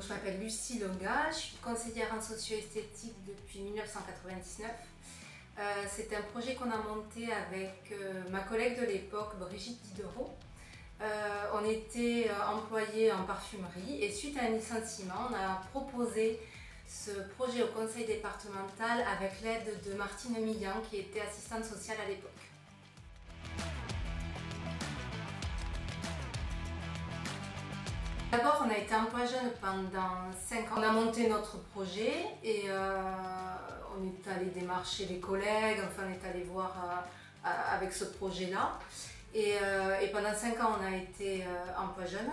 Donc, je m'appelle Lucie Longa, je suis conseillère en socio-esthétique depuis 1999. C'est un projet qu'on a monté avec ma collègue de l'époque, Brigitte Diderot. On était employés en parfumerie et suite à un licenciement, on a proposé ce projet au conseil départemental avec l'aide de Martine Millian qui était assistante sociale à l'époque. D'abord, on a été emploi jeune pendant 5 ans. On a monté notre projet et on est allé démarcher les collègues, enfin on est allé voir avec ce projet-là. Et pendant 5 ans, on a été emploi jeune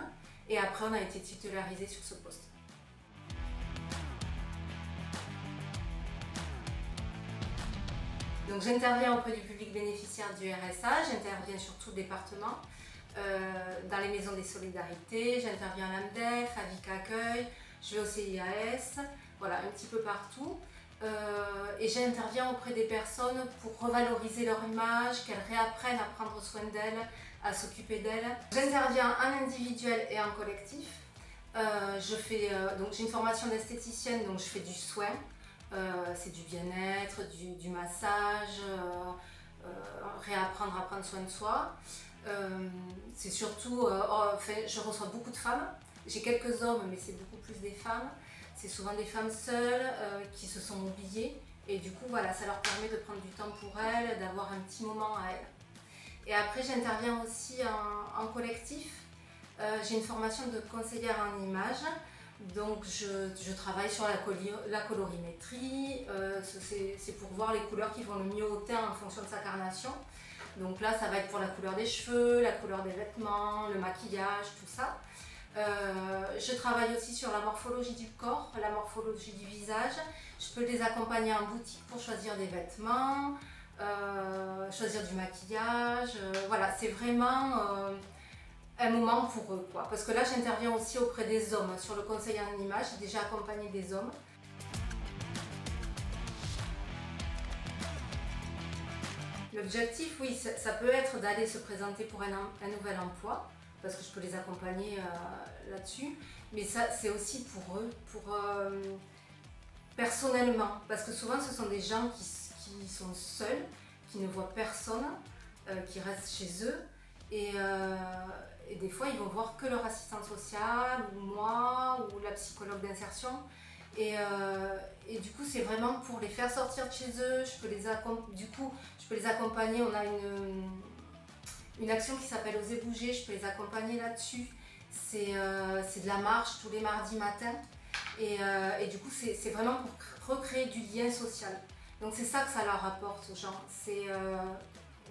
et après on a été titularisé sur ce poste. Donc j'interviens auprès du public bénéficiaire du RSA, j'interviens sur tout le département. Dans les maisons des solidarités, j'interviens à l'AMDEF, à Vic Accueil, je vais au CIAS, voilà, un petit peu partout. Et j'interviens auprès des personnes pour revaloriser leur image, qu'elles réapprennent à prendre soin d'elles, à s'occuper d'elles. J'interviens en individuel et en collectif. Donc j'ai une formation d'esthéticienne, donc je fais du soin. C'est du bien-être, du massage, réapprendre à prendre soin de soi. C'est surtout, je reçois beaucoup de femmes, j'ai quelques hommes mais c'est beaucoup plus des femmes, c'est souvent des femmes seules qui se sont oubliées et du coup voilà, ça leur permet de prendre du temps pour elles, d'avoir un petit moment à elles. Et après j'interviens aussi en collectif, j'ai une formation de conseillère en image, donc je travaille sur la colorimétrie, c'est pour voir les couleurs qui vont le mieux au teint en fonction de sa carnation. Donc là, ça va être pour la couleur des cheveux, la couleur des vêtements, le maquillage, tout ça. Je travaille aussi sur la morphologie du corps, la morphologie du visage. Je peux les accompagner en boutique pour choisir des vêtements, choisir du maquillage. Voilà, c'est vraiment un moment pour eux, quoi. Parce que là, j'interviens aussi auprès des hommes. Sur le conseil en image, j'ai déjà accompagné des hommes. L'objectif, oui, ça peut être d'aller se présenter pour un nouvel emploi, parce que je peux les accompagner là-dessus, mais ça, c'est aussi pour eux, personnellement, parce que souvent, ce sont des gens qui sont seuls, qui ne voient personne, qui restent chez eux, et des fois, ils vont voir que leur assistante sociale, ou moi, ou la psychologue d'insertion. Et du coup, c'est vraiment pour les faire sortir de chez eux. Je peux les accompagner. On a une action qui s'appelle Oser bouger. Je peux les accompagner là-dessus. C'est de la marche tous les mardis matins. Et du coup, c'est vraiment pour recréer du lien social. Donc c'est ça que ça leur apporte aux gens. C'est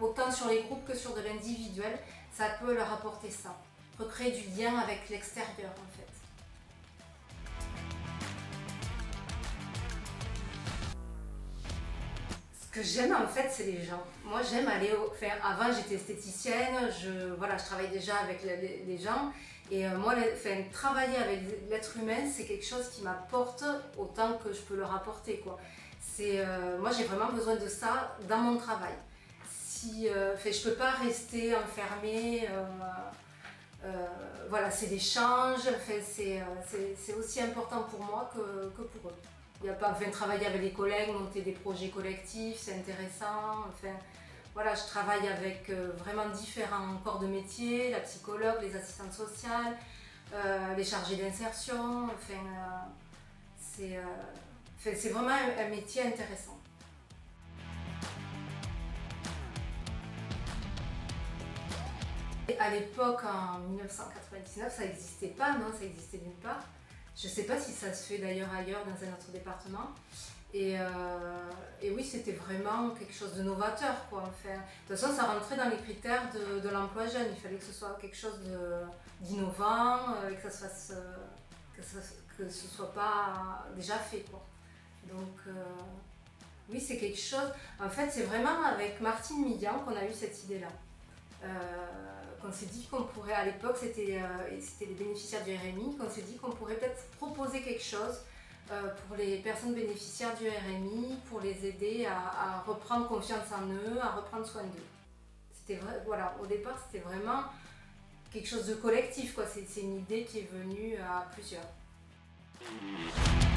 autant sur les groupes que sur de l'individuel, ça peut leur apporter ça. Recréer du lien avec l'extérieur en fait. Ce que j'aime en fait, c'est les gens. Moi j'aime aller avant j'étais esthéticienne, je travaille déjà avec les gens. Et moi, travailler avec l'être humain, c'est quelque chose qui m'apporte autant que je peux leur apporter, quoi. Moi j'ai vraiment besoin de ça dans mon travail. Je peux pas rester enfermée. Voilà, c'est l'échange, c'est aussi important pour moi que pour eux. Il n'y a pas, travailler avec les collègues, monter des projets collectifs, c'est intéressant. Voilà, je travaille avec vraiment différents corps de métier, la psychologue, les assistantes sociales, les chargés d'insertion. C'est vraiment un métier intéressant. À l'époque, en 1999, ça n'existait pas, non, ça existait nulle part. Je ne sais pas si ça se fait d'ailleurs ailleurs dans un autre département. Et oui, c'était vraiment quelque chose de novateur, quoi. De toute façon, ça rentrait dans les critères de l'emploi jeune. Il fallait que ce soit quelque chose d'innovant, que ce soit pas déjà fait, quoi. Donc, oui, c'est quelque chose. En fait, c'est vraiment avec Martine Millian qu'on a eu cette idée-là. Qu'on s'est dit qu'on pourrait, à l'époque c'était les bénéficiaires du RMI, qu'on s'est dit qu'on pourrait peut-être proposer quelque chose pour les personnes bénéficiaires du RMI, pour les aider à reprendre confiance en eux, à reprendre soin d'eux. Voilà, au départ c'était vraiment quelque chose de collectif, quoi. C'est une idée qui est venue à plusieurs. Bye.